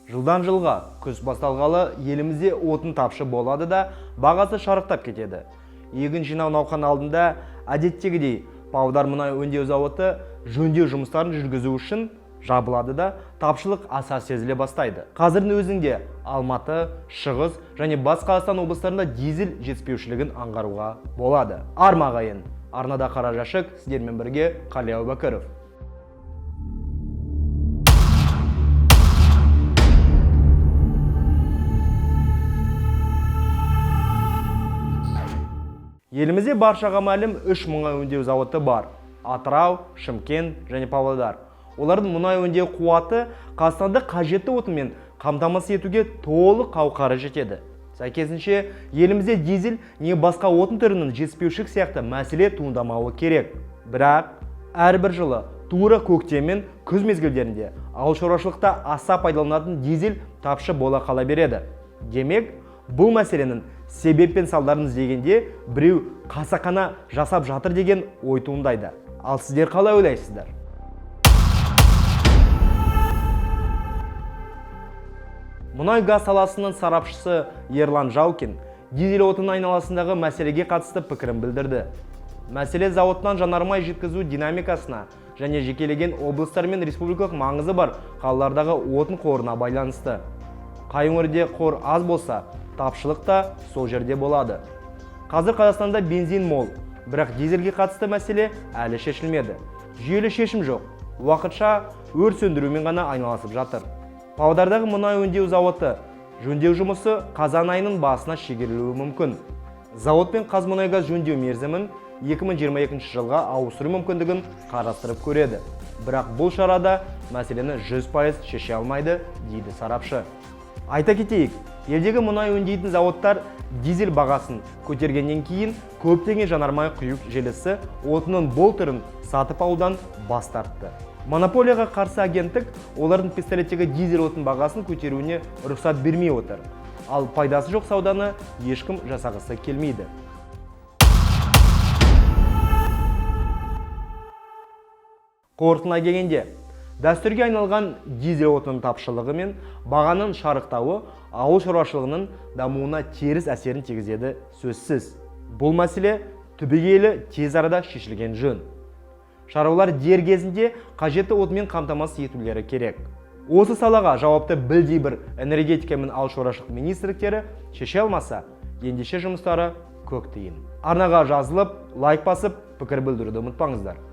Жылдан жылға күз басталғалы елімізде отын тапшы болады да бағасы шарықтап кетеді. Егін жинау науқан алдында әдеттегідей Павлодар мұнай өңдеу зауыты жөндеу жұмыстарын жүргізу үшін жабылады да тапшылық аса сезіле бастайды. Қазірдің өзінде Алматы, Шығыс және Батыс Қазақстан облыстарында дизель жетіспеушілігін аңғаруға болады. Армағайын, арнада қара жәшік, сіздермен бірге Қали Әубәкіров. Елімізде баршаға мәлім 3 мұнай өңдеу зауыты бар. Атырау, Шымкент және Павлодар. Олардың мұнай өңдеу қуаты Қазақстанды қажетті отынмен қамтамасыз етуге толық қауқары жетеді. Сәйкесінше, елімізде дизель не басқа отын түрінің жетіспеушілік сияқты мәселе туындамауы керек. Бірақ, әрбір жылы тура көктем мен күз мезгілдерінде ауыл шаруашылықта аса пайдаланатын дизель тапшы бола қала береді. Демек, бұл мәселенің себеп пен салдарын іздегенде біреу қасақана жасап жатыр деген ой туындайды. Ал сіздер қалай ойлайсыздар? Мұнай газ саласының сарапшысы Ерлан Жаукин дизель отын айналасындағы мәселеге қатысты пікірін білдірді. Мәселе зауыттан жанармай жеткізу динамикасына және жекелеген облыстар мен республикалық маңызы бар қалалардағы отын қорына байланысты. Қай өңірде қор аз болса, тапшылық та сол жерде болады. Қазір Қазақстанда бензин мол, бірақ дизельге қатысты мәселе әлі шешілмеді. Жүйелі шешім жоқ. Уақытша өрт сөндірумен ғана айналысып жатыр. Павлодардағы мұнай өңдеу зауыты жөндеу жұмысы қазан айының басына шегерілуі мүмкін. Зауыт пен Қазмұнайгаз жөндеу мерзімін 2022 жылға ауыстыру мүмкіндігін қарастырып көреді. Бірақ бұл шарада мәселені 100% шеше алмайды, дейді сарапшы. Айта кетейік, елдегі мұнай өңдейтін зауыттар дизель бағасын көтергеннен кейін көптеген жанармай құю желісі отынның бұл түрін сатып алудан бас тартты. Монополияға қарсы агенттік олардың пистолеттегі дизель отын бағасын көтеруіне рұқсат бермей отыр. Ал пайдасы жоқ сауданы ешкім жасағысы келмейді. Қорытындыға келгенде, дәстүрге айналған дизель отынның тапшылығы мен бағаның шарықтауы ауыл шаруашылығының дамуына теріс әсерін тигізеді сөзсіз. Бұл мәселе түбегейлі тез арада шешілген жөн. Шаруалар дер кезінде қажетті отынмен қамтамасыз етулері керек. Осы салаға жауапты білдей бір энергетика мен ауыл шаруашылық министрліктері шеше алмаса, ендеше жұмыстары көк тиын. Арнаға жазылып, лайк басып, пікір білдіруді ұмытпаңыздар.